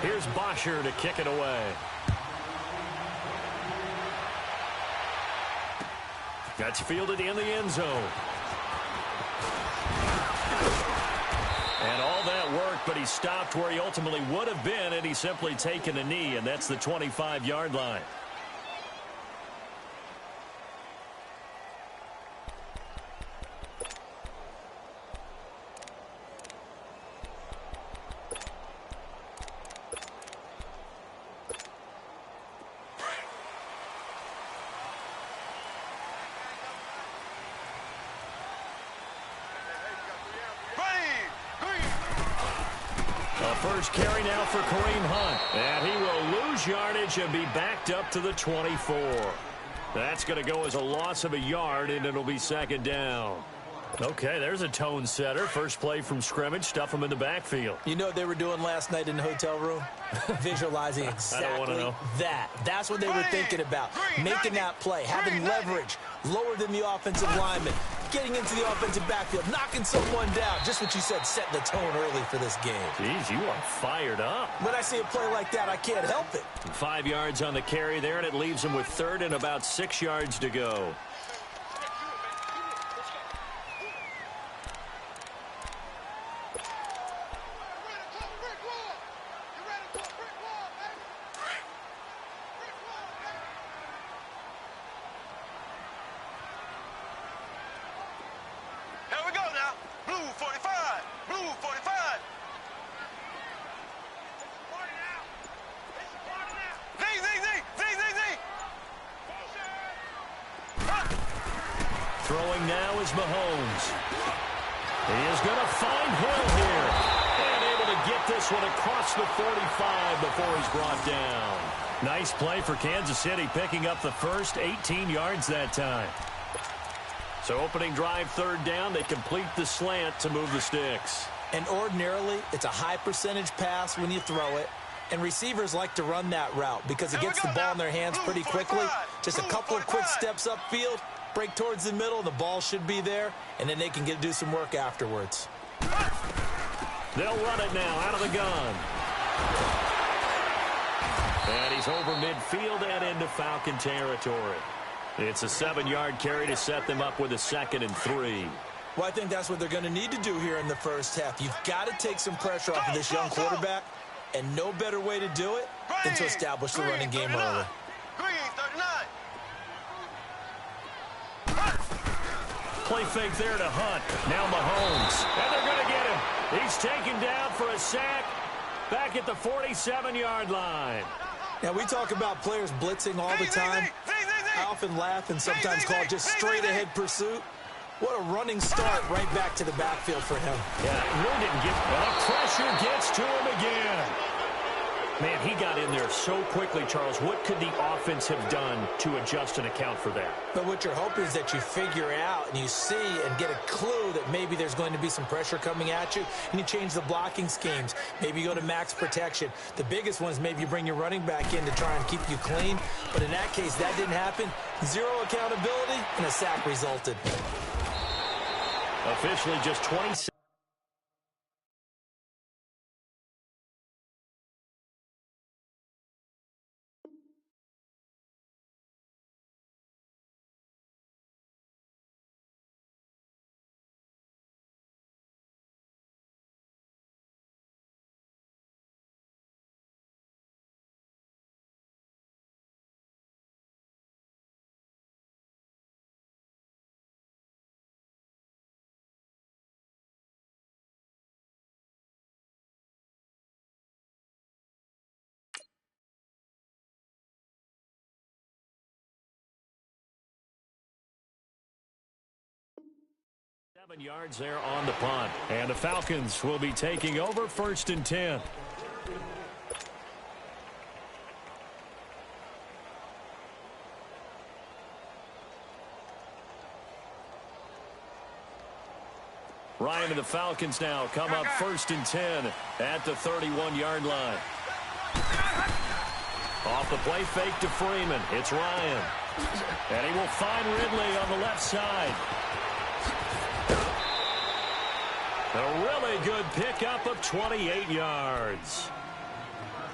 Here's Bosher to kick it away. That's fielded in the end zone. And all that work, but he stopped where he ultimately would have been, and he's simply taken a knee, and that's the 25-yard line. First carry now for Kareem Hunt. And he will lose yardage and be backed up to the 24. That's going to go as a loss of a yard, and it'll be second down. Okay, there's a tone setter. First play from scrimmage. Stuff him in the backfield. You know what they were doing last night in the hotel room? Visualizing exactly that. That's what they were thinking about. Making that play, having leverage, lower than the offensive lineman, getting into the offensive backfield, knocking someone down. Just what you said, setting the tone early for this game. Jeez, you are fired up. When I see a play like that, I can't help it. 5 yards on the carry there, and it leaves him with third and about 6 yards to go. Throwing now is Mahomes. He is going to find Hill here. And able to get this one across the 45 before he's brought down. Nice play for Kansas City, picking up the first 18 yards that time. So opening drive, third down, they complete the slant to move the sticks. And ordinarily, it's a high percentage pass when you throw it. And receivers like to run that route because it gets the ball in their hands pretty quickly. Just a couple of quick steps upfield, break towards the middle, the ball should be there, and then they can do some work afterwards. They'll run it now out of the gun. And he's over midfield and into Falcon territory. It's a 7-yard carry to set them up with a 2nd and 3. Well, I think that's what they're going to need to do here in the first half. You've got to take some pressure off of this young quarterback, and no better way to do it than to establish the running game early. Play fake there to Hunt. Now Mahomes. And they're going to get him. He's taken down for a sack back at the 47-yard line. Now, we talk about players blitzing all the time. I often laugh and sometimes call it just straight-ahead pursuit. What a running start right back to the backfield for him. Yeah, really didn't get... Well, pressure gets to him again. Man, he got in there so quickly, Charles. What could the offense have done to adjust and account for that? But what you're hoping is that you figure out and you see and get a clue that maybe there's going to be some pressure coming at you, and you change the blocking schemes. Maybe you go to max protection. The biggest one is maybe you bring your running back in to try and keep you clean. But in that case, that didn't happen. Zero accountability, and a sack resulted. Officially just 27. Yards there on the punt. And the Falcons will be taking over 1st and 10. Ryan and the Falcons now come up 1st and 10 at the 31-yard line. Off the play fake to Freeman. It's Ryan. And he will find Ridley on the left side. A really good pickup of 28 yards.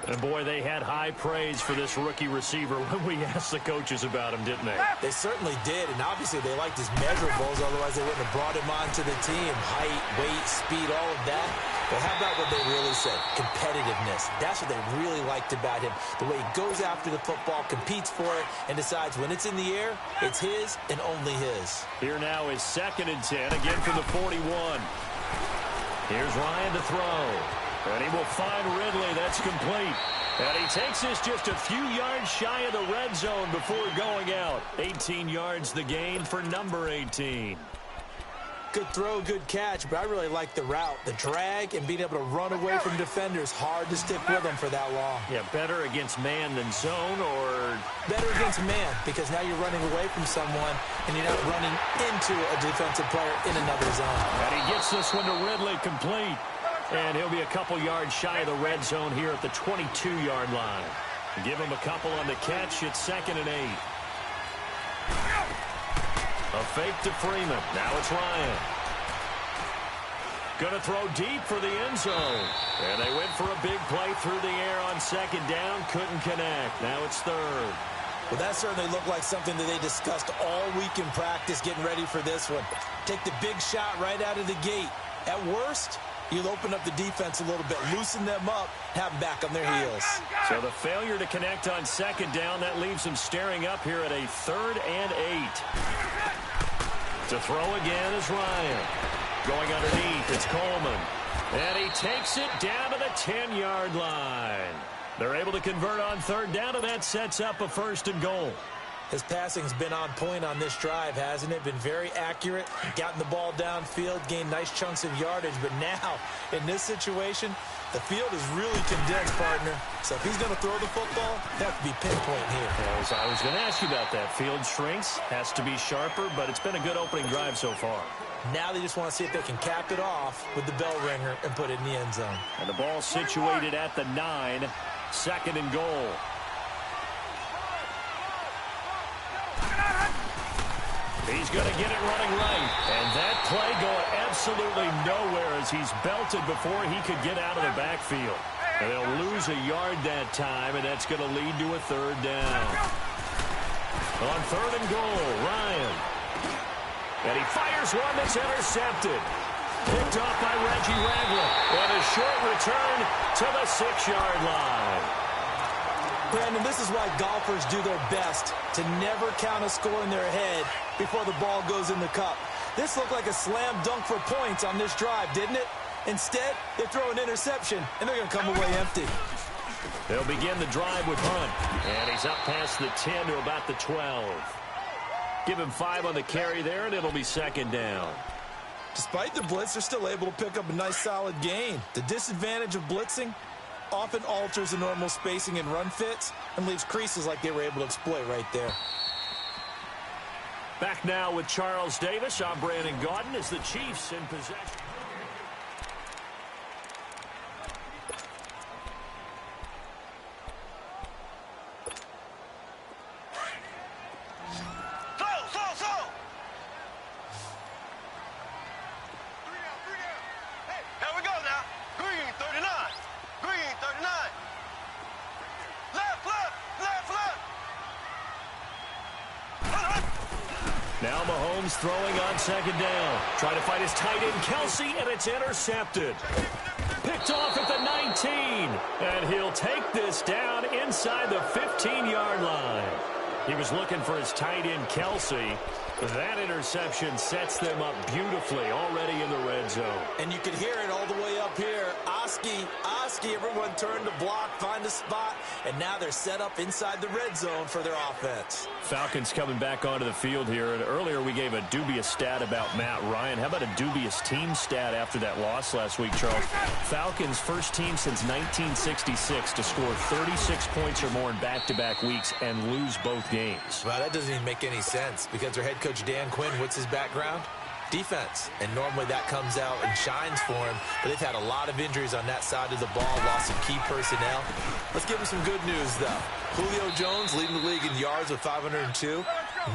And, boy, they had high praise for this rookie receiver when we asked the coaches about him, didn't they? They certainly did, and obviously they liked his measurables, otherwise they wouldn't have brought him onto the team. Height, weight, speed, all of that. But how about what they really said? Competitiveness. That's what they really liked about him. The way he goes after the football, competes for it, and decides when it's in the air, it's his and only his. Here now is 2nd and 10, again from the 41. Here's Ryan to throw. And he will find Ridley. That's complete. And he takes this just a few yards shy of the red zone before going out. 18 yards the gain for number 18. Good throw, good catch, but I really like the route. The drag and being able to run away from defenders. Hard to stick with them for that long. Yeah, better against man than zone, or... Better against man, because now you're running away from someone and you're not running into a defensive player in another zone. And he gets this one to Ridley complete. And he'll be a couple yards shy of the red zone here at the 22-yard line. Give him a couple on the catch. It's 2nd and 8. A fake to Freeman. Now it's Ryan. Going to throw deep for the end zone. And they went for a big play through the air on 2nd down. Couldn't connect. Now it's 3rd. Well, that certainly looked like something that they discussed all week in practice, getting ready for this one. Take the big shot right out of the gate. At worst, you'll open up the defense a little bit, loosen them up, have them back on their heels. So the failure to connect on 2nd down, that leaves them staring up here at a 3rd and 8. To throw again is Ryan. Going underneath, it's Coleman. And he takes it down to the 10-yard line. They're able to convert on 3rd down, and that sets up a 1st and goal. His passing's been on point on this drive, hasn't it? Been very accurate, gotten the ball downfield, gained nice chunks of yardage. But now, in this situation, the field is really condensed, partner. So if he's going to throw the football, they have to be pinpoint here. I was going to ask you about that. Field shrinks, has to be sharper, but it's been a good opening drive so far. Now they just want to see if they can cap it off with the bell ringer and put it in the end zone. And the ball situated at the 9, 2nd and goal. He's going to get it running right. And that play going absolutely nowhere as he's belted before he could get out of the backfield. And they'll lose a yard that time, and that's going to lead to a 3rd down. On 3rd and goal, Ryan. And he fires one that's intercepted. Picked off by Reggie Ragland. And a short return to the 6-yard line. Brandon, this is why golfers do their best to never count a score in their head before the ball goes in the cup. This looked like a slam dunk for points on this drive, didn't it? Instead, they throw an interception, and they're going to come away empty. They'll begin the drive with Hunt. And he's up past the 10 to about the 12. Give him 5 on the carry there, and it'll be 2nd down. Despite the blitz, they're still able to pick up a nice, solid gain. The disadvantage of blitzing often alters the normal spacing and run fits and leaves creases like they were able to exploit right there. Back now with Charles Davis. I'm Brandon Gaudin as the Chiefs in possession. Now Mahomes throwing on 2nd down. Trying to find his tight end, Kelsey, and it's intercepted. Picked off at the 19. And he'll take this down inside the 15-yard line. He was looking for his tight end, Kelsey. That interception sets them up beautifully already in the red zone. And you can hear it all the way up here. Oski, everyone turned to block, find a spot, and now they're set up inside the red zone for their offense. Falcons coming back onto the field here. And earlier we gave a dubious stat about Matt Ryan. How about a dubious team stat after that loss last week, Charles? Falcons first team since 1966 to score 36 points or more in back-to-back weeks and lose both games. Well, that doesn't even make any sense because their head coach Dan Quinn, what's his background? Defense. And normally that comes out and shines for him, but they've had a lot of injuries on that side of the ball, lost some key personnel. Let's give them some good news, though. Julio Jones leading the league in yards with 502.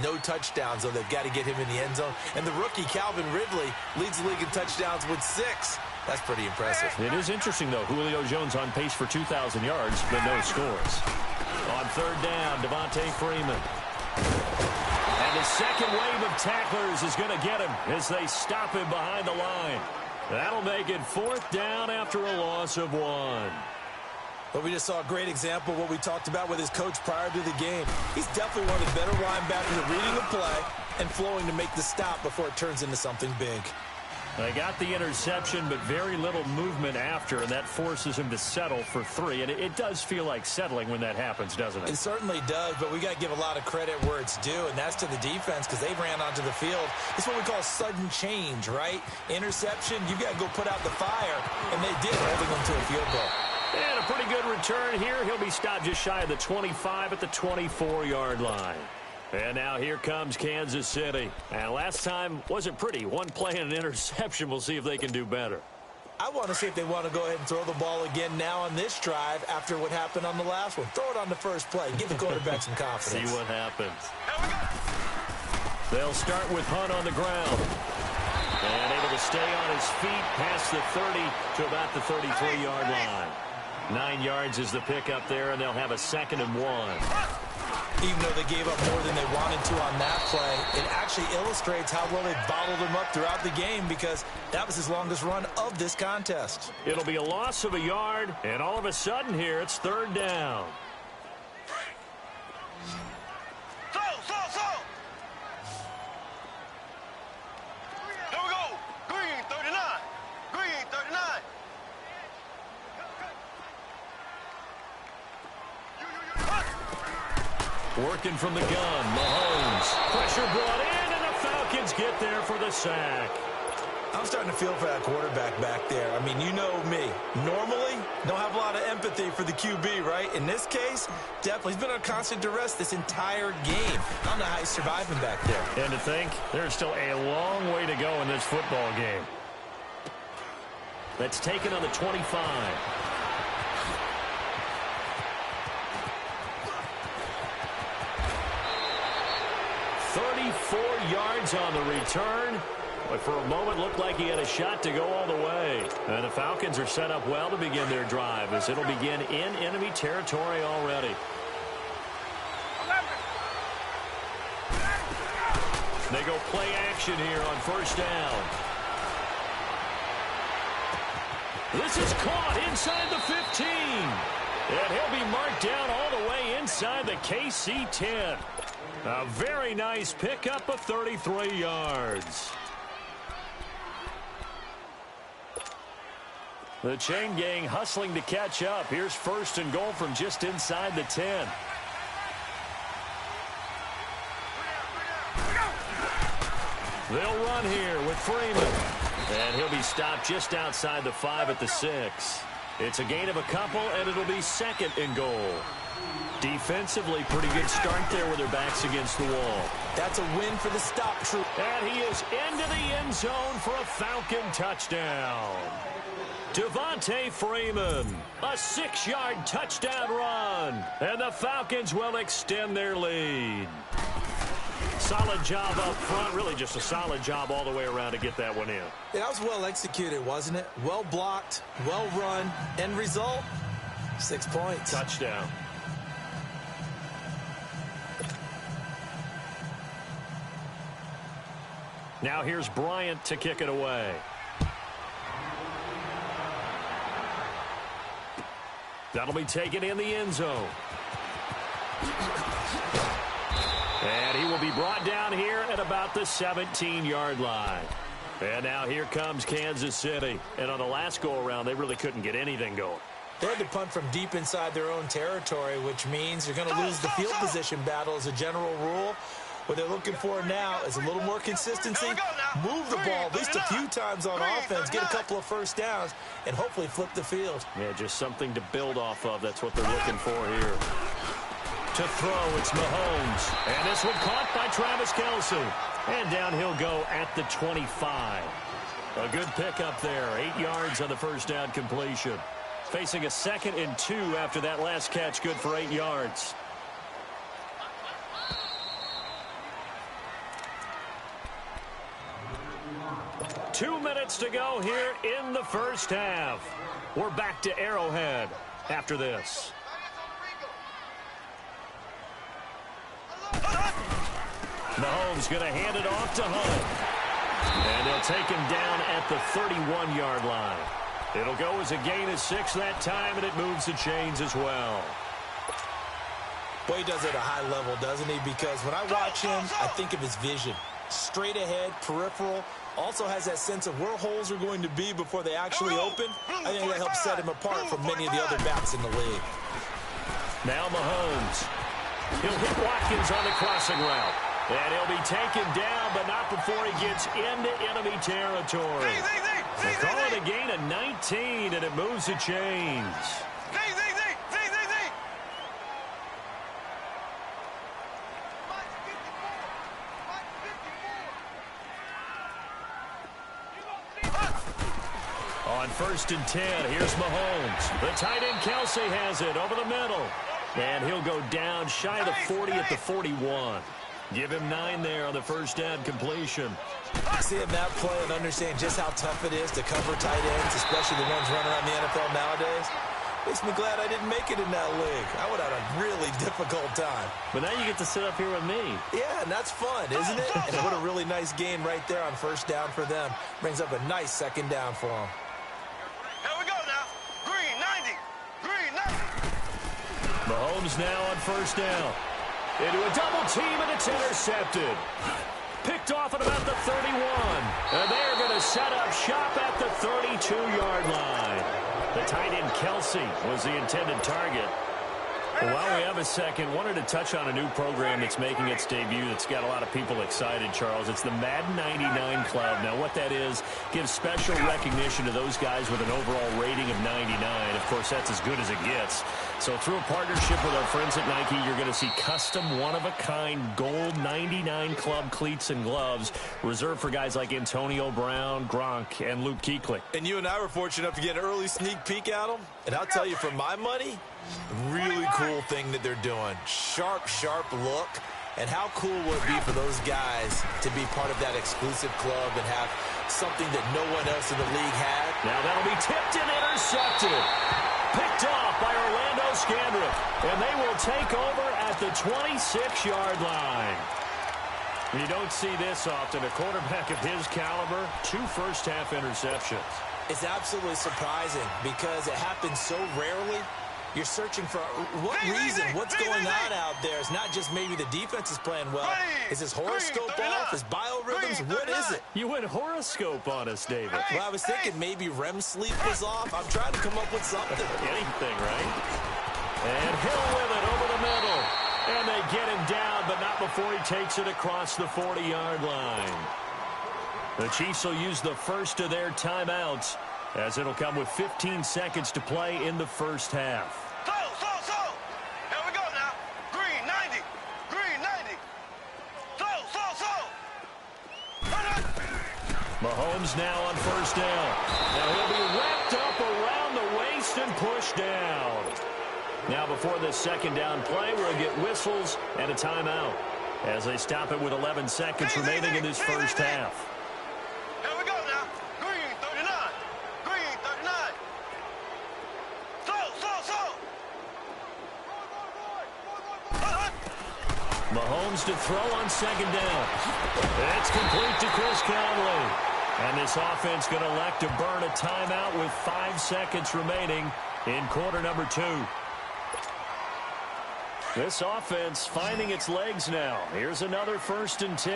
No touchdowns, though. They've got to get him in the end zone. And the rookie, Calvin Ridley, leads the league in touchdowns with 6. That's pretty impressive. It is interesting, though. Julio Jones on pace for 2,000 yards, but no scores. On third down, Devontae Freeman. And the second wave of tacklers is going to get him as they stop him behind the line. That'll make it fourth down after a loss of 1. But we just saw a great example of what we talked about with his coach prior to the game. He's definitely one of the better linebackers at reading the play and flowing to make the stop before it turns into something big. They got the interception, but very little movement after, and that forces him to settle for 3. And it does feel like settling when that happens, doesn't it? It certainly does, but we got to give a lot of credit where it's due, and that's to the defense because they ran onto the field. It's what we call sudden change, right? Interception, you got to go put out the fire, and they did, holding them to a field goal. And a pretty good return here. He'll be stopped just shy of the 25 at the 24-yard line. And now here comes Kansas City. And last time wasn't pretty. One play and an interception. We'll see if they can do better. I want to see if they want to go ahead and throw the ball again now on this drive after what happened on the last one. Throw it on the first play. Give the quarterback some confidence. See what happens. They'll start with Hunt on the ground. And able to stay on his feet past the 30 to about the 33-yard line. 9 yards is the pickup there, and they'll have a 2nd and 1. Even though they gave up more than they wanted to on that play, it actually illustrates how well they bottled him up throughout the game because that was his longest run of this contest. It'll be a loss of a yard, and all of a sudden here it's 3rd down. Here we go. Green 39. Green 39. Working from the gun, Mahomes. Pressure brought in, and the Falcons get there for the sack. I'm starting to feel for that quarterback back there. I mean, you know me. Normally, don't have a lot of empathy for the QB, right? In this case, definitely. He's been on constant duress this entire game. I don't know how he's surviving back there. And to think, there's still a long way to go in this football game. That's taken on the 25. 34 yards on the return. But for a moment, looked like he had a shot to go all the way. And the Falcons are set up well to begin their drive as it'll begin in enemy territory already. They go play action here on 1st down. This is caught inside the 15. And he'll be marked down all the way inside the KC 10. A very nice pickup of 33 yards. The chain gang hustling to catch up. Here's 1st and goal from just inside the 10. They'll run here with Freeman. And he'll be stopped just outside the 5 at the 6. It's a gain of a couple, and it'll be 2nd and goal. Defensively, pretty good start there with their backs against the wall. That's a win for the stop troop. And he is into the end zone for a Falcon touchdown. Devontae Freeman, a 6-yard touchdown run. And the Falcons will extend their lead. Solid job up front. Really just a solid job all the way around to get that one in. Yeah, that was well executed, wasn't it? Well blocked, well run. End result, 6 points. Touchdown. Now here's Bryant to kick it away. That'll be taken in the end zone. And he will be brought down here at about the 17-yard line. And now here comes Kansas City. And on the last go-around, they really couldn't get anything going. They had to punt from deep inside their own territory, which means you're going to lose the field position battle as a general rule. What they're looking for now is a little more consistency, move the ball at least a few times on offense, get a couple of 1st downs, and hopefully flip the field. Yeah, just something to build off of. That's what they're looking for here. To throw, it's Mahomes. And this one caught by Travis Kelce. And down he'll go at the 25. A good pickup there. 8 yards on the 1st down completion. Facing a 2nd and 2 after that last catch, good for 8 yards. minutes to go here in the first half. We're back to Arrowhead after this. Mahomes going to hand it off to Hunt. And they'll take him down at the 31-yard line. It'll go as a gain of 6 that time, and it moves the chains as well. Boy, he does it at a high level, doesn't he? Because when I watch him, I think of his vision. Straight ahead, peripheral. Also has that sense of where holes are going to be before they actually open. I think that helps set him apart from many of the other backs in the league. Now Mahomes. He'll hit Watkins on the crossing route. And he'll be taken down, but not before he gets into enemy territory. They call it a gain of 19, and it moves the chains. On 1st and 10, here's Mahomes. The tight end Kelsey has it over the middle. And he'll go down shy of the 40 at the 41. Give him 9 there on the first down completion. Seeing that play and understand just how tough it is to cover tight ends, especially the ones running around the NFL nowadays, makes me glad I didn't make it in that league. I would have had a really difficult time. But now you get to sit up here with me. Yeah, and that's fun, isn't it? And what a really nice gain right there on first down for them. Brings up a nice second down for them. Here we go now. Green 90. Green 90. Mahomes now on first down. Into a double team, and it's intercepted. Picked off at about the 31. And they're going to set up shop at the 32-yard line. The tight end Kelsey was the intended target. Well, while we have a second, wanted to touch on a new program that's making its debut that's got a lot of people excited, Charles. It's the Madden 99 Club. Now, what that is, gives special recognition to those guys with an overall rating of 99. Of course, that's as good as it gets. So through a partnership with our friends at Nike, you're going to see custom one-of-a-kind gold 99 Club cleats and gloves reserved for guys like Antonio Brown, Gronk, and Luke Kuechly. And you and I were fortunate enough to get an early sneak peek at them. And I'll tell you, for my money, really cool thing that they're doing. Sharp, sharp look. And how cool would it be for those guys to be part of that exclusive club and have something that no one else in the league had? Now that'll be tipped and intercepted. Picked off by Orlando Scandrick. And they will take over at the 26-yard line. You don't see this often. A quarterback of his caliber, 2 first-half interceptions. It's absolutely surprising because it happens so rarely. You're searching for what reason, what's going on out there. It's not just maybe the defense is playing well. Is his horoscope off? His biorhythms? What is it? You went horoscope on us, David. Well, I was thinking maybe REM sleep was off. I'm trying to come up with something. Anything, right? And Hill with it over the middle. And they get him down, but not before he takes it across the 40-yard line. The Chiefs will use the first of their timeouts, as it'll come with 15 seconds to play in the first half. So. Here we go now. Green 90. Green 90. So. Mahomes now on first down. Now he'll be wrapped up around the waist and pushed down. Now before this second down play, we'll get whistles and a timeout as they stop it with 11 seconds remaining in this first half. Here we go now. Green 39. Green 39. So. Mahomes to throw on second down. It's complete to Chris Conley. And this offense going to elect to burn a timeout with 5 seconds remaining in quarter number 2. This offense finding its legs now. Here's another 1st and 10. Z.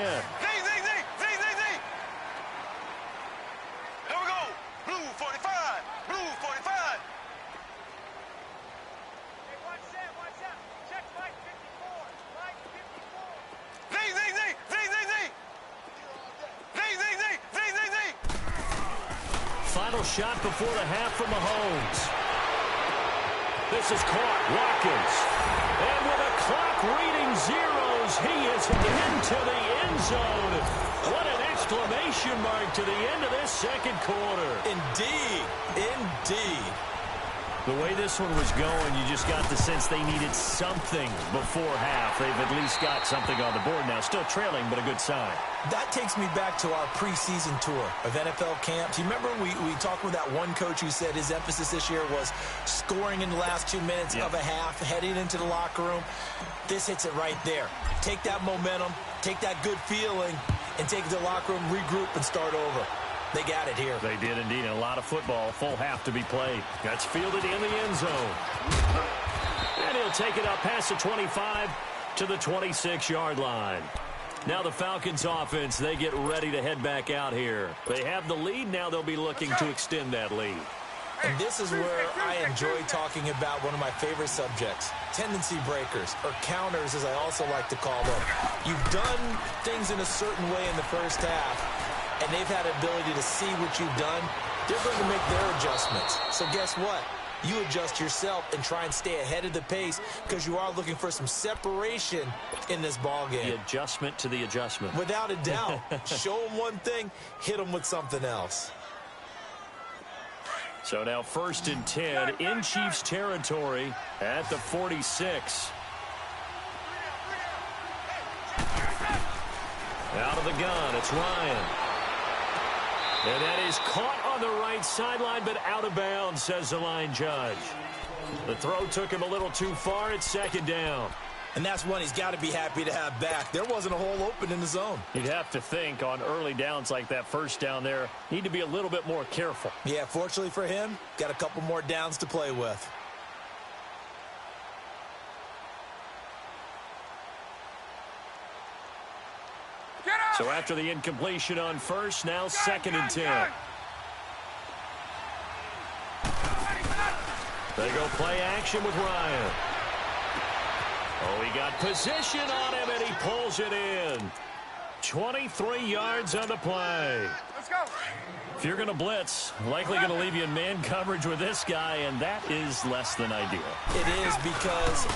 Here we go. Blue 45. Blue 45. Hey, watch that. Check Mike 54. Mike 54. Z. Final shot before the half from Mahomes. This is caught. Watkins. And with a clock reading zeros, he is into the end zone. What an exclamation mark to the end of this second quarter. Indeed. The way this one was going, you just got the sense they needed something before half. They've at least got something on the board now. Still trailing, but a good sign. That takes me back to our preseason tour of NFL camps. You remember we talked with that one coach who said his emphasis this year was scoring in the last 2 minutes of a half, heading into the locker room. This hits it right there. Take that momentum, take that good feeling, and take it to the locker room, regroup, and start over. They got it here. They did indeed. And a lot of football, full half to be played. That's fielded in the end zone. And he'll take it up past the 25 to the 26-yard line. Now the Falcons offense, they get ready to head back out here. They have the lead. Now they'll be looking to extend that lead. And this is where I enjoy talking about one of my favorite subjects, tendency breakers, or counters as I also like to call them. You've done things in a certain way in the first half, and they've had the ability to see what you've done. They're going to make their adjustments. So guess what? You adjust yourself and try and stay ahead of the pace because you are looking for some separation in this ball game. The adjustment to the adjustment. Without a doubt. Show them one thing, hit them with something else. So now 1st and 10 in Chiefs territory at the 46. Out of the gun, it's Ryan. And that is caught on the right sideline, but out of bounds, says the line judge. The throw took him a little too far. It's 2nd down. And that's one he's got to be happy to have back. There wasn't a hole open in the zone. You'd have to think on early downs like that, 1st down there, need to be a little bit more careful. Yeah, fortunately for him, got a couple more downs to play with. So after the incompletion on 1st, now 2nd and 10. They go play action with Ryan. Oh, he got position on him, and he pulls it in. 23 yards on the play. Let's go. If you're going to blitz, likely going to leave you in man coverage with this guy, and that is less than ideal. It is because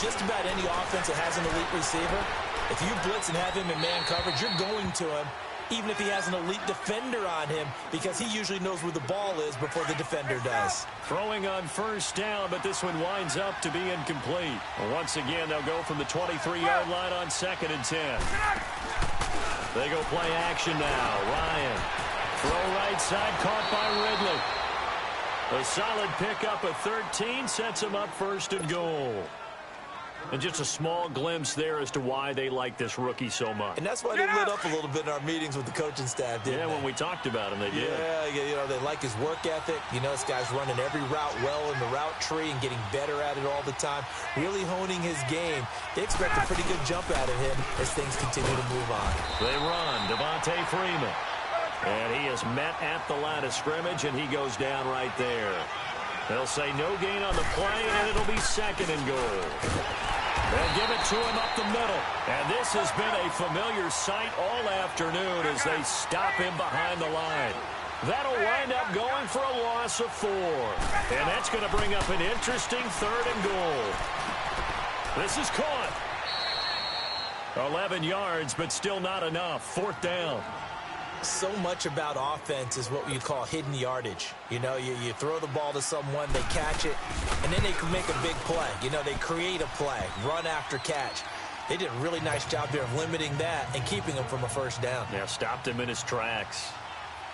just about any offense that has an elite receiver, if you blitz and have him in man coverage, you're going to him, even if he has an elite defender on him, because he usually knows where the ball is before the defender does. Throwing on 1st down, but this one winds up to be incomplete. Once again, they'll go from the 23-yard line on 2nd and 10. They go play action now. Ryan. Throw right side, caught by Ridley. A solid pickup of 13 sets him up 1st and goal. And just a small glimpse there as to why they like this rookie so much. And that's why they lit up a little bit in our meetings with the coaching staff, didn't they? Yeah, when we talked about him, they did. Yeah, you know, they like his work ethic. You know, this guy's running every route well in the route tree and getting better at it all the time, really honing his game. They expect a pretty good jump out of him as things continue to move on. They run. Devontae Freeman. And he is met at the line of scrimmage, and he goes down right there. They'll say no gain on the play, and it'll be 2nd and goal. They'll give it to him up the middle. And this has been a familiar sight all afternoon as they stop him behind the line. That'll wind up going for a loss of 4. And that's going to bring up an interesting 3rd and goal. This is caught. 11 yards, but still not enough. 4th down. So much about offense is what you call hidden yardage. You know, you throw the ball to someone, they catch it, and then they can make a big play. You know, they create a play, run after catch. They did a really nice job there of limiting that and keeping him from a 1st down. Yeah, stopped him in his tracks.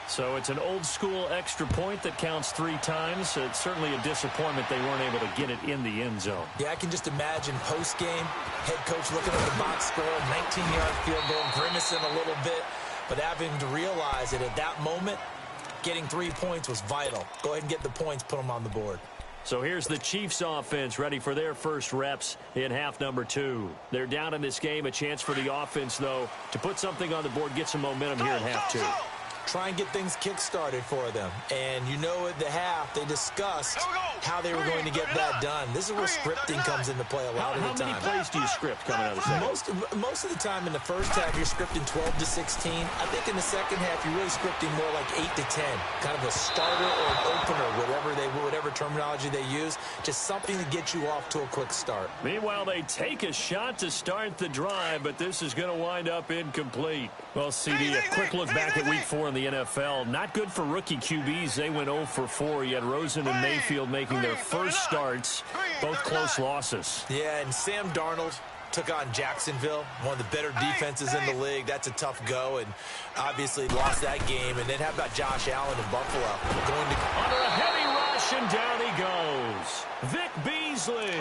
So it's an old-school extra point that counts 3 times. It's certainly a disappointment they weren't able to get it in the end zone. Yeah, I can just imagine post-game, head coach looking at the box score, 19-yard field goal, grimacing a little bit. But having to realize that at that moment, getting 3 points was vital. Go ahead and get the points, put them on the board. So here's the Chiefs offense ready for their first reps in half number 2. They're down in this game. A chance for the offense, though, to put something on the board, get some momentum here in half 2. Try and get things kick-started for them. And you know at the half, they discussed how they were going to get that done. This is where scripting comes into play a lot of the time. How many plays do you script coming out of the second? Most of the time in the first half, you're scripting 12 to 16. I think in the second half, you're really scripting more like 8 to 10. Kind of a starter or an opener, whatever terminology they use. Just something to get you off to a quick start. Meanwhile, they take a shot to start the drive, but this is going to wind up incomplete. Well, CD, a quick look back at week 4 in the NFL. Not good for rookie QBs. They went 0 for 4. You had Rosen and Mayfield making their first starts, both close losses. Yeah, and Sam Darnold took on Jacksonville, one of the better defenses in the league. That's a tough go, and obviously lost that game. And then how about Josh Allen in Buffalo? Under a heavy rush, and down he goes. Vic Beasley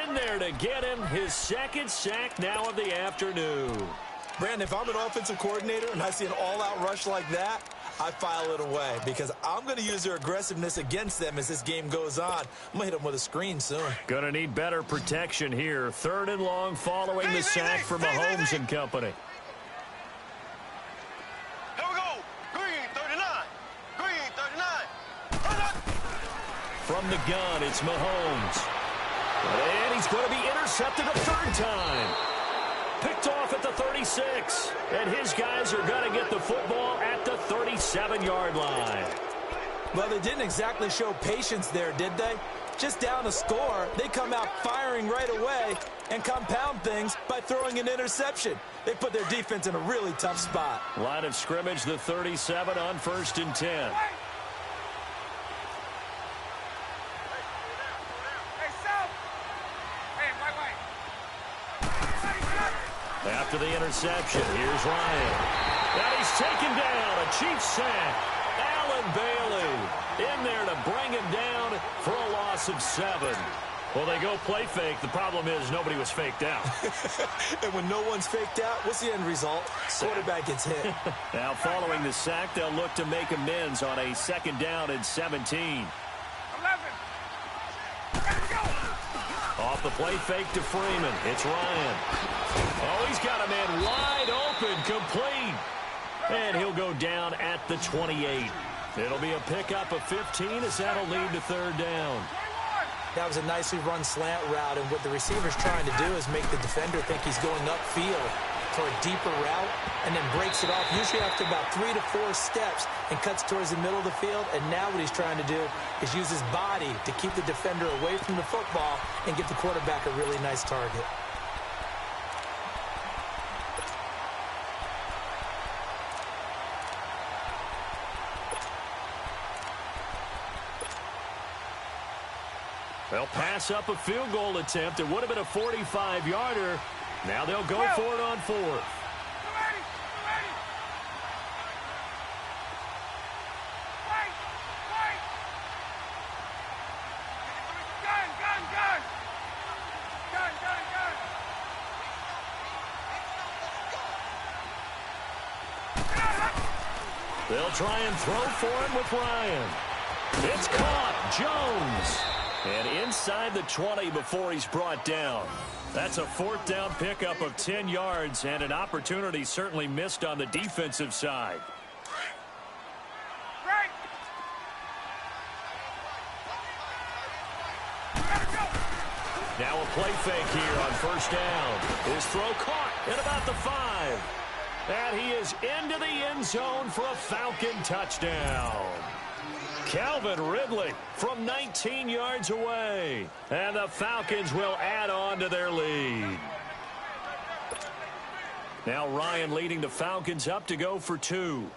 in there to get him his second sack now of the afternoon. Brandon, if I'm an offensive coordinator and I see an all-out rush like that, I file it away because I'm going to use their aggressiveness against them as this game goes on. I'm going to hit them with a screen soon. Going to need better protection here. 3rd and long following the sack for Mahomes and company. Here we go. Green 39. Green 39. From the gun, it's Mahomes. And he's going to be intercepted a 3rd time. Picked off at the 36. And his guys are going to get the football at the 37-yard line. Well, they didn't exactly show patience there, did they? Just down a score, they come out firing right away and compound things by throwing an interception. They put their defense in a really tough spot. Line of scrimmage, the 37 on 1st and 10. After the interception, here's Ryan. And he's taken down. A Chiefs sack. Allen Bailey in there to bring him down for a loss of 7. Well, they go play fake. The problem is nobody was faked out. And when no one's faked out, what's the end result? Quarterback gets hit. Now, following the sack, they'll look to make amends on a 2nd down and 17. 11. Let's go. Off the play fake to Freeman. It's Ryan. Oh, he's got a man wide open, complete. And he'll go down at the 28. It'll be a pickup of 15 as that'll lead to 3rd down. That was a nicely run slant route, and what the receiver's trying to do is make the defender think he's going upfield for a deeper route and then breaks it off, usually after about 3 to 4 steps, and cuts towards the middle of the field. And now what he's trying to do is use his body to keep the defender away from the football and give the quarterback a really nice target. They'll pass up a field goal attempt. It would have been a 45-yarder. Now they'll go for it on 4th. They'll try and throw for him with Ryan. It's caught. Jones. And inside the 20 before he's brought down. That's a 4th down pickup of 10 yards and an opportunity certainly missed on the defensive side. Right. Now a play fake here on 1st down. His throw caught at about the 5. And he is into the end zone for a Falcon touchdown. Calvin Ridley from 19 yards away. And the Falcons will add on to their lead. Now Ryan leading the Falcons up to go for 2.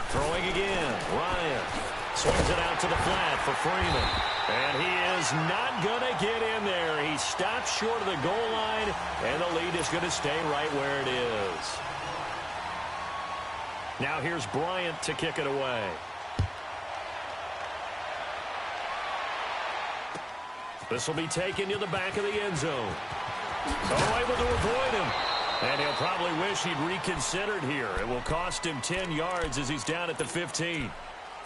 Throwing again. Ryan swings it out to the flat for Freeman. And he is not going to get in there. He stops short of the goal line, and the lead is going to stay right where it is. Now here's Bryant to kick it away. This will be taken to the back of the end zone. Oh, able to avoid him. And he'll probably wish he'd reconsidered here. It will cost him 10 yards as he's down at the 15.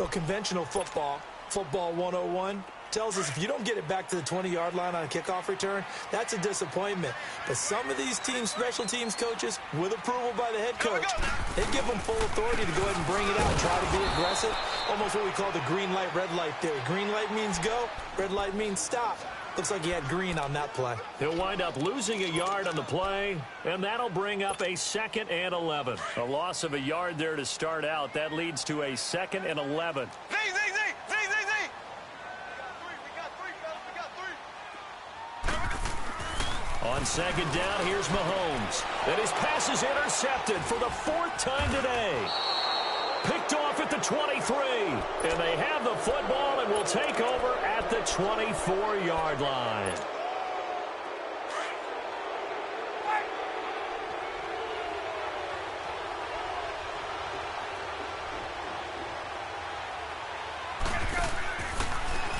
Well, conventional football 101, tells us if you don't get it back to the 20-yard line on a kickoff return, that's a disappointment. But some of these teams, special teams coaches, with approval by the head coach, they give them full authority to go ahead and bring it out, try to be aggressive, almost what we call the green light, red light theory. Green light means go, red light means stop. Looks like he had green on that play. He'll wind up losing a yard on the play, and that'll bring up a 2nd and 11. A loss of a yard there to start out. That leads to a 2nd and 11. On second down, here's Mahomes. And his pass is intercepted for the fourth time today. Picked off at the 23. And they have the football and will take over at the 24-yard line.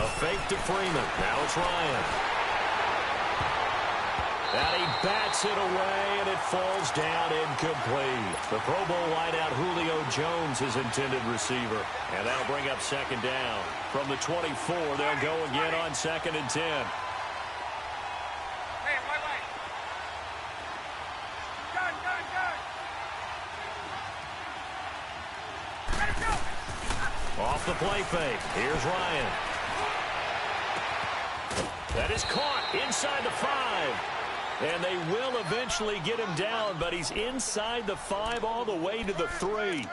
A fake to Freeman. Now it's Ryan. And he bats it away, and it falls down incomplete. The Pro Bowl wideout Julio Jones is intended receiver. And that'll bring up second down. From the 24, they'll go again on 2nd and 10. Hey, wait. Gun. Let it go. Off the play fake. Here's Ryan. That is caught inside the 5. And they will eventually get him down, but he's inside the 5 all the way to the 3.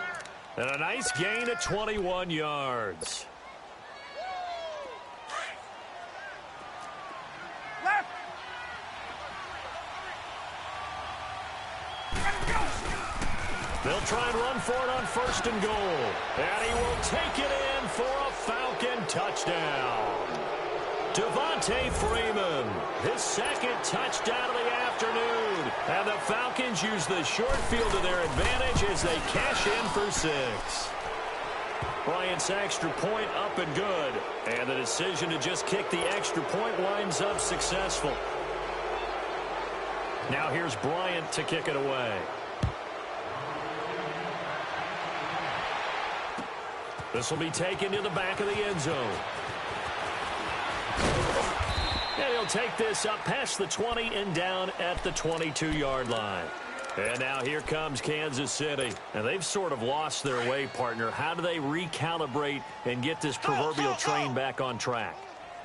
And a nice gain of 21 yards. Left. Let it go. They'll try and run for it on 1st and goal. And he will take it in for a Falcon touchdown. Devontae Freeman, his second touchdown of the afternoon. And the Falcons use the short field to their advantage as they cash in for 6. Bryant's extra point up and good. And the decision to just kick the extra point winds up successful. Now here's Bryant to kick it away. This will be taken to the back of the end zone. And he'll take this up past the 20 and down at the 22-yard line. And now here comes Kansas City. And they've sort of lost their way, partner. How do they recalibrate and get this proverbial train back on track?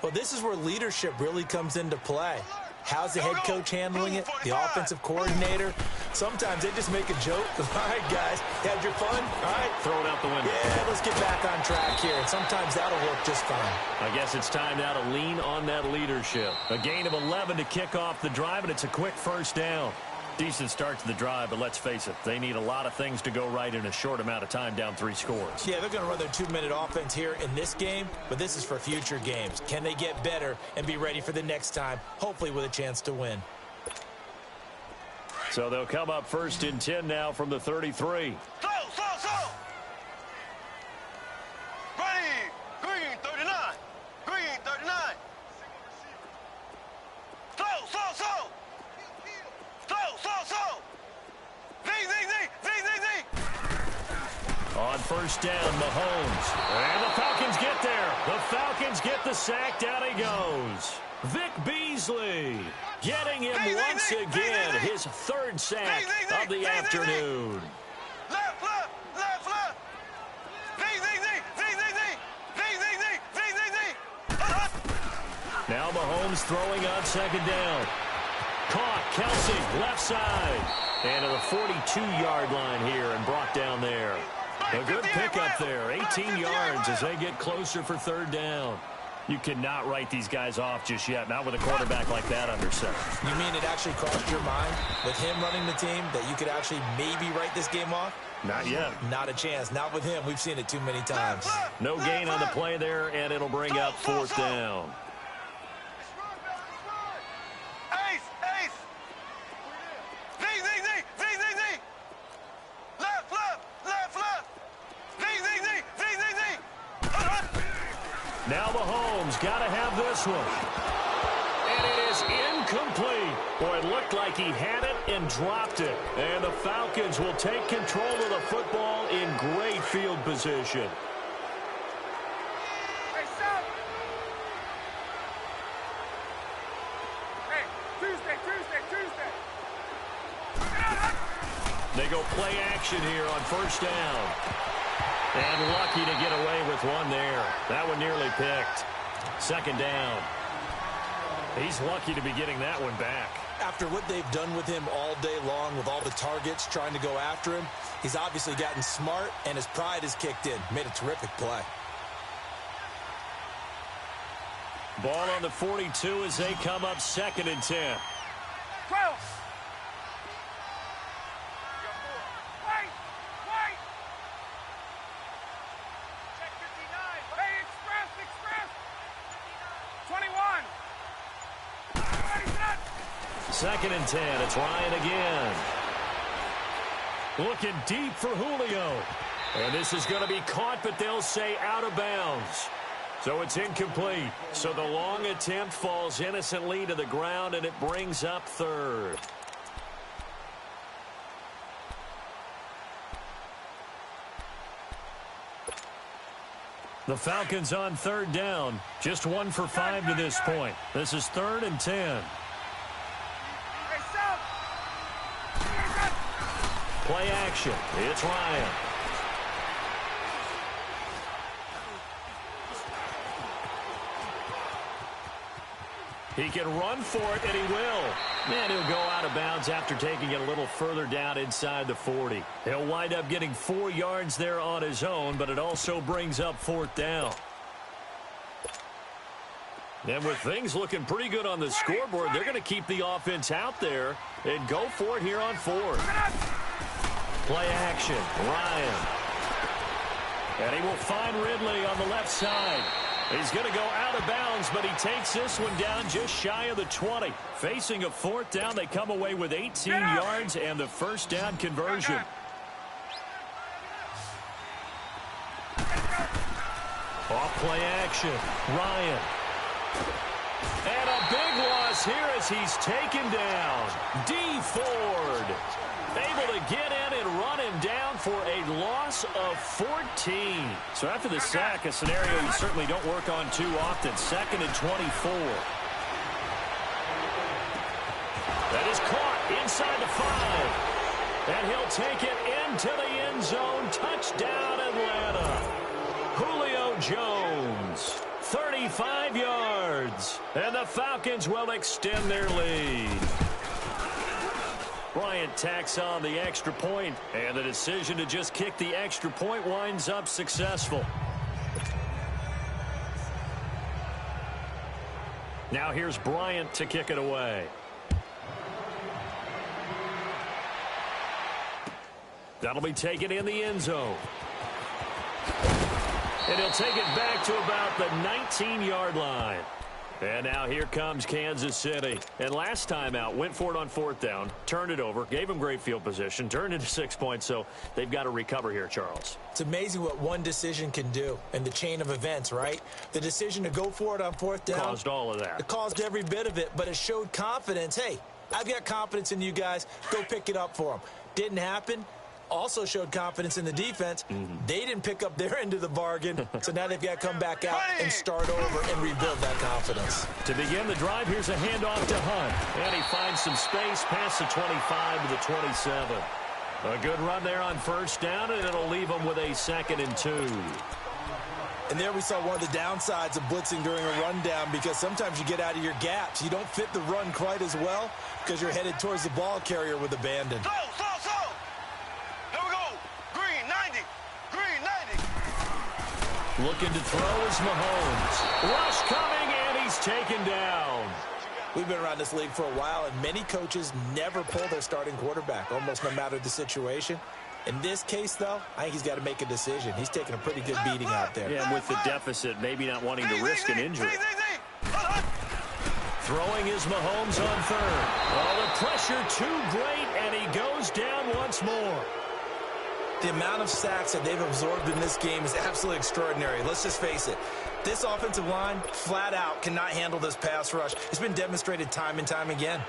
Well, this is where leadership really comes into play. How's the head coach handling it? The offensive coordinator? Sometimes they just make a joke. All right, guys, had your fun? All right. Throw it out the window. Yeah, let's get back on track here. And sometimes that'll work just fine. I guess it's time now to lean on that leadership. A gain of 11 to kick off the drive, and it's a quick first down. Decent start to the drive, but let's face it, they need a lot of things to go right in a short amount of time, down 3 scores. Yeah, they're going to run their 2-minute offense here in this game, but this is for future games. Can they get better and be ready for the next time, hopefully with a chance to win? So they'll come up 1st and 10 now from the 33. Slow. Ready. Green 39. Green 39. Slow. On 1st down, Mahomes. And the Falcons get there. The Falcons get the sack. Down he goes. Vic Beasley getting him once again. His 3rd sack of the afternoon. Left. Now Mahomes throwing on 2nd down. Caught. Kelsey, left side. And to the 42-yard line here and brought down there. A good pickup there. 18 yards as they get closer for 3rd down. You cannot write these guys off just yet, not with a quarterback like that under center. You mean it actually crossed your mind with him running the team that you could actually maybe write this game off? Not yet. Not a chance. Not with him. We've seen it too many times. No gain on the play there, and it'll bring up 4th down. Ace. Left. Now Mahomes got to have this one. And it is incomplete. Boy, it looked like he had it and dropped it. And the Falcons will take control of the football in great field position. Hey, stop. Hey, Tuesday. They go play action here on 1st down. And lucky to get away with one there. That one nearly picked. 2nd down. He's lucky to be getting that one back. After what they've done with him all day long with all the targets trying to go after him, he's obviously gotten smart and his pride has kicked in. Made a terrific play. Ball on the 42 as they come up 2nd and 10. 12. Wait! Wait! Check 59. Hey, express! 21. Ready, set. Second and 10. It's Ryan again. Looking deep for Julio. And this is going to be caught, but they'll say out of bounds. So it's incomplete. So the long attempt falls innocently to the ground, and it brings up third. The Falcons on third down. Just 1 for 5 to this point. This is 3rd and 10. Hey, stop. Play action. It's Ryan. He can run for it, and he will. And he'll go out of bounds after taking it a little further down inside the 40. He'll wind up getting 4 yards there on his own, but it also brings up 4th down. And with things looking pretty good on the scoreboard, they're going to keep the offense out there and go for it here on 4th. Play action, Ryan. And he will find Ridley on the left side. He's going to go out of bounds, but he takes this one down just shy of the 20. Facing a 4th down, they come away with 18 yards and the first down conversion. Off play action, Ryan. And a big loss here as he's taken down. D. Ford able to get in and run him down for a loss of 14. So after the sack, a scenario you certainly don't work on too often. 2nd and 24. That is caught inside the 5. And he'll take it into the end zone. Touchdown, Atlanta. Julio Jones, 35 yards. And the Falcons will extend their lead. Bryant tacks on the extra point, and the decision to just kick the extra point winds up successful. Now here's Bryant to kick it away. That'll be taken in the end zone. And he'll take it back to about the 19-yard line. And now here comes Kansas City. And last time out, went for it on 4th down, turned it over, gave them great field position, turned into 6 points, so they've got to recover here, Charles. It's amazing what one decision can do in the chain of events, right? The decision to go for it on 4th down. Caused all of that. It caused every bit of it, but it showed confidence. Hey, I've got confidence in you guys. Go pick it up for them. Didn't happen. Also showed confidence in the defense. They didn't pick up their end of the bargain, so now they've got to come back out and start over and rebuild that confidence. To begin the drive, here's a handoff to Hunt. And he finds some space past the 25 to the 27. A good run there on 1st down, and it'll leave them with a 2nd and 2. And there we saw one of the downsides of blitzing during a rundown, because sometimes you get out of your gaps. You don't fit the run quite as well because you're headed towards the ball carrier with abandon. Slow. Here we go. Green 90. Green 90. Looking to throw is Mahomes. Rush coming, and he's taken down. We've been around this league for a while, and many coaches never pull their starting quarterback, almost no matter the situation. In this case, though, I think he's got to make a decision. He's taking a pretty good beating out there. Yeah, with the deficit, maybe not wanting to risk an injury. Throwing is Mahomes on 3rd. Oh, the pressure too great, and he goes down once more. The amount of sacks that they've absorbed in this game is absolutely extraordinary. Let's just face it. This offensive line, flat out, cannot handle this pass rush. It's been demonstrated time and time again.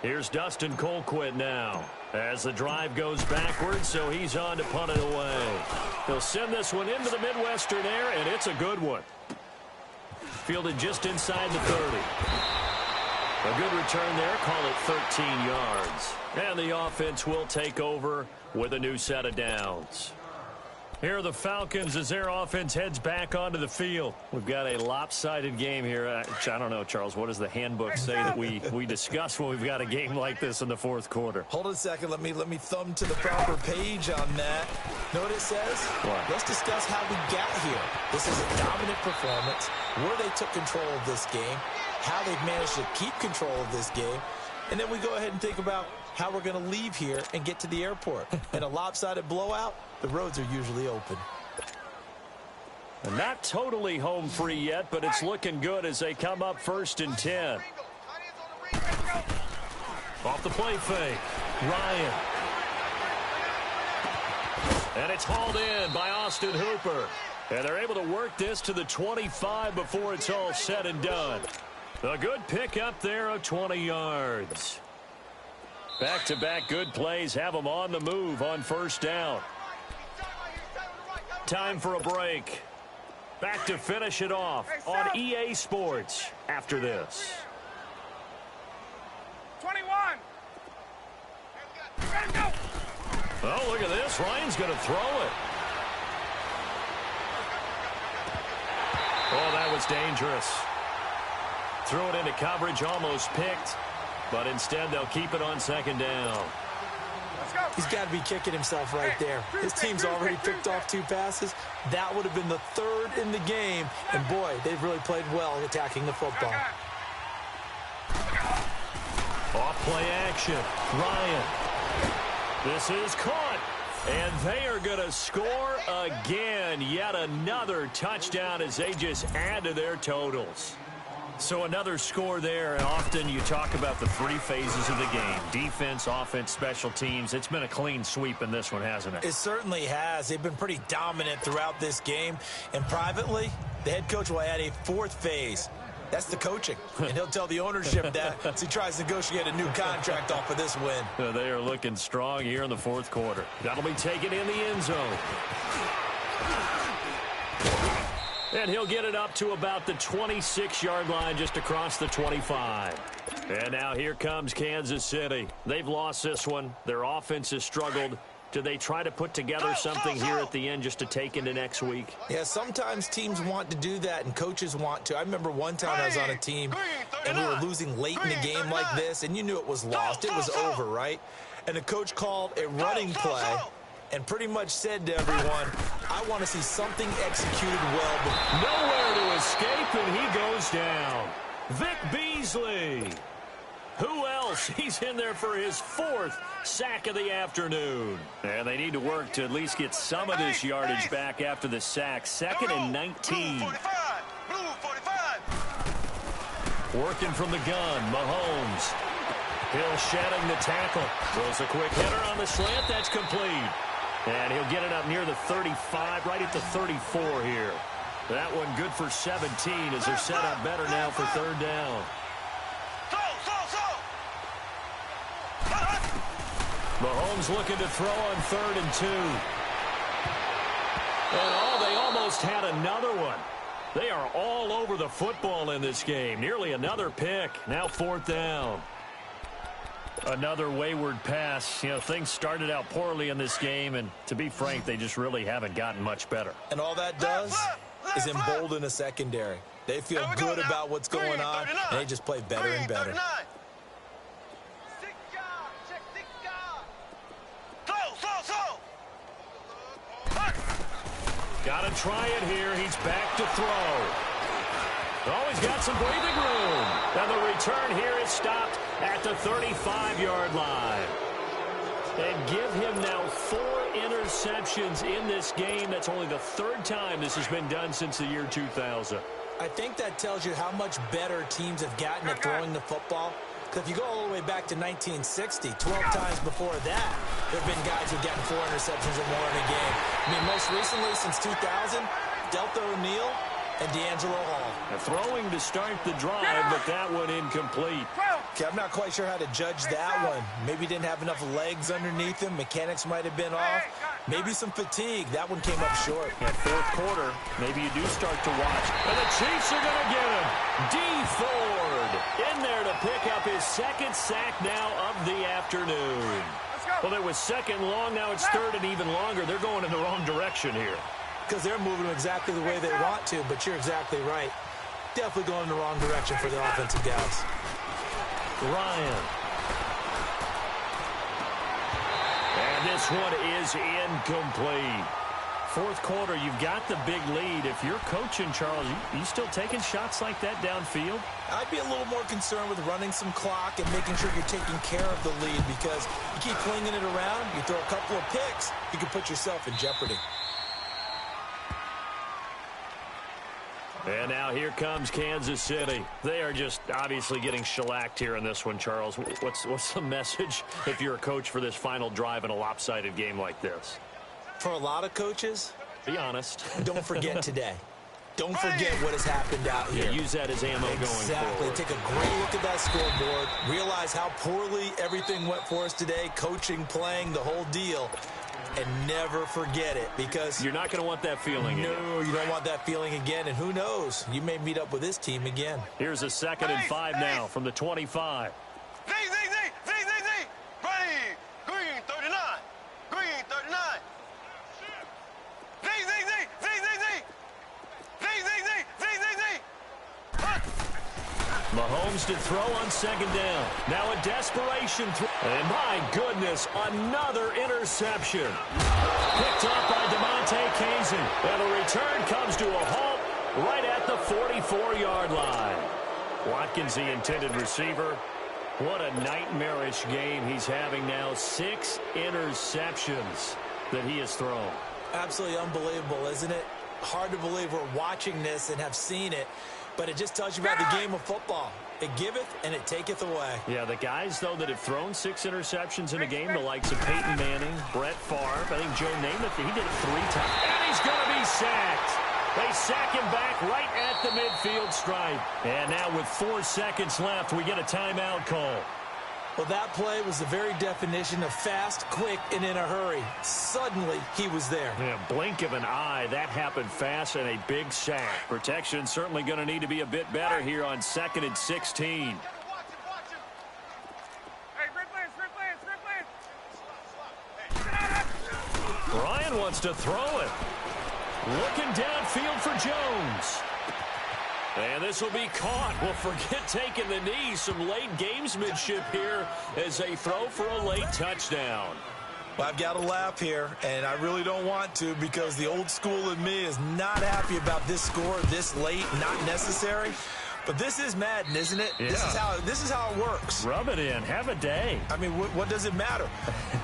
Here's Dustin Colquitt now as the drive goes backwards, so he's on to punt it away. He'll send this one into the Midwestern air, and it's a good one. Fielded just inside the 30. A good return there, call it 13 yards. And the offense will take over with a new set of downs. Here are the Falcons as their offense heads back onto the field. We've got a lopsided game here. I don't know, Charles, what does the handbook say that we discuss when we've got a game like this in the fourth quarter? Hold on a second. Let me thumb to the proper page on that. Know what it says? What? Let's discuss how we got here. This is a dominant performance, where they took control of this game, how they've managed to keep control of this game, and then we go ahead and think about how we're going to leave here and get to the airport. In a lopsided blowout, the roads are usually open. Not totally home free yet, but it's looking good as they come up 1st and 10. Off the play fake. Ryan. And it's hauled in by Austin Hooper. And they're able to work this to the 25 before it's all said and done. A good pick up there of 20 yards. Back-to-back good plays have them on the move on 1st down. Time for a break. Back to finish it off on EA Sports after this. 21. Ready to go. Oh, look at this. Ryan's going to throw it. Oh, that was dangerous. Threw it into coverage, almost picked. But instead, they'll keep it on 2nd down. He's got to be kicking himself right there. His team's already picked off 2 passes. That would have been the 3rd in the game. And, boy, they've really played well attacking the football. Off play action. Ryan. This is caught. And they are going to score again. Yet another touchdown as they just add to their totals. So another score there, and often you talk about the 3 phases of the game. Defense, offense, special teams. It's been a clean sweep in this one, hasn't it? It certainly has. They've been pretty dominant throughout this game. And privately, the head coach will add a 4th phase. That's the coaching. And he'll tell the ownership that as he tries to negotiate a new contract off of this win. They are looking strong here in the 4th quarter. That'll be taken in the end zone. And he'll get it up to about the 26-yard line just across the 25. And now here comes Kansas City. They've lost this one. Their offense has struggled. Do they try to put together something here at the end just to take into next week? Yeah, sometimes teams want to do that and coaches want to. I remember one time I was on a team and we were losing late in the game like this, and you knew it was lost. It was over, right? And the coach called a running play and pretty much said to everyone, I want to see something executed well. But nowhere to escape, and he goes down. Vic Beasley. Who else? He's in there for his 4th sack of the afternoon. And they need to work to at least get some of this yardage back after the sack. 2nd and 19. Working from the gun, Mahomes. Hill shedding the tackle. Throws a quick hitter on the slant. That's complete. And he'll get it up near the 35, right at the 34 here. That one good for 17 as they're set up better now for 3rd down. Mahomes looking to throw on 3rd and 2. And they almost had another one. They are all over the football in this game. Nearly another pick. Now 4th down. Another wayward pass. You know, things started out poorly in this game, and to be frank, they just really haven't gotten much better. And all that does is embolden a secondary. They feel good about what's going on, and they just play better and better. Got to try it here. He's back to throw. Oh, he's got some breathing room. And the return here is stopped at the 35-yard line. And give him now 4 interceptions in this game. That's only the 3rd time this has been done since the year 2000. I think that tells you how much better teams have gotten at throwing the football. Because if you go all the way back to 1960, 12 times before that, there have been guys who've gotten 4 interceptions or more in a game. I mean, most recently, since 2000, Delta O'Neal and D'Angelo Hall. Throwing to start the drive, but that one incomplete. Okay, I'm not quite sure how to judge that one. Maybe didn't have enough legs underneath him. Mechanics might have been off. Maybe some fatigue. That one came up short. At 4th quarter, maybe you do start to watch. And the Chiefs are going to get him. Dee Ford in there to pick up his 2nd sack now of the afternoon. Well, it was second long. Now it's third and even longer. They're going in the wrong direction here. Because they're moving exactly the way they want to, but you're exactly right. Definitely going in the wrong direction for the offensive guys. Ryan. And this one is incomplete. Fourth quarter, you've got the big lead. If you're coaching, Charles, you still taking shots like that downfield? I'd be a little more concerned with running some clock and making sure you're taking care of the lead, because you keep flinging it around, you throw a couple of picks, you can put yourself in jeopardy. And now here comes Kansas City. They are just obviously getting shellacked here in this one, Charles. What's the message if you're a coach for this final drive in a lopsided game like this? For a lot of coaches, be honest. Don't forget today. Don't forget what has happened out here. Yeah, use that as ammo going forward. Exactly. Take a great look at that scoreboard. Realize how poorly everything went for us today. Coaching, playing, the whole deal. And never forget it, because you're not going to want that feeling again. No, you don't want that feeling again. And who knows? You may meet up with this team again. Here's a 2nd and 5 now from the 25. Z. Ready. Green 39. Green 39. Z. Mahomes to throw on 2nd down. Now a desperation throw. And my goodness, another interception. Picked up by DeMonte Casey. And the return comes to a halt right at the 44-yard line. Watkins, the intended receiver. What a nightmarish game he's having now. 6 interceptions that he has thrown. Absolutely unbelievable, isn't it? Hard to believe we're watching this and have seen it. But it just tells you about the game of football. It giveth and it taketh away. Yeah, the guys, though, that have thrown 6 interceptions in a game, the likes of Peyton Manning, Brett Favre, I think Joe Namath, he did it 3 times. And he's going to be sacked. They sack him back right at the midfield stripe. And now with 4 seconds left, we get a timeout call. Well, that play was the very definition of fast, quick, and in a hurry. Suddenly, he was there. Yeah, blink of an eye. That happened fast and a big sack. Protection certainly going to need to be a bit better here on 2nd and 16. Ryan wants to throw it. Looking downfield for Jones. And this will be caught. Well, forget taking the knee. Some late gamesmanship here as they throw for a late touchdown. Well, I've got to laugh here, and I really don't want to, because the old school in me is not happy about this score this late, not necessary. But this is Madden, isn't it? Yeah. This is how it works. Rub it in. Have a day. I mean, what does it matter?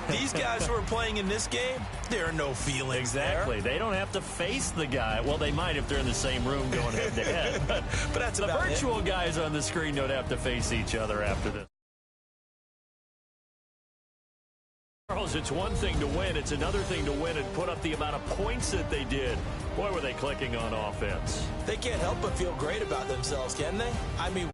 These guys who are playing in this game, there are no feelings exactly. there. They don't have to face the guy. Well, they might if they're in the same room going head-to-head. But that's the virtual guys on the screen don't have to face each other after this. Charles, it's one thing to win. It's another thing to win and put up the amount of points that they did. Boy, were they clicking on offense. They can't help but feel great about themselves, can they? I mean...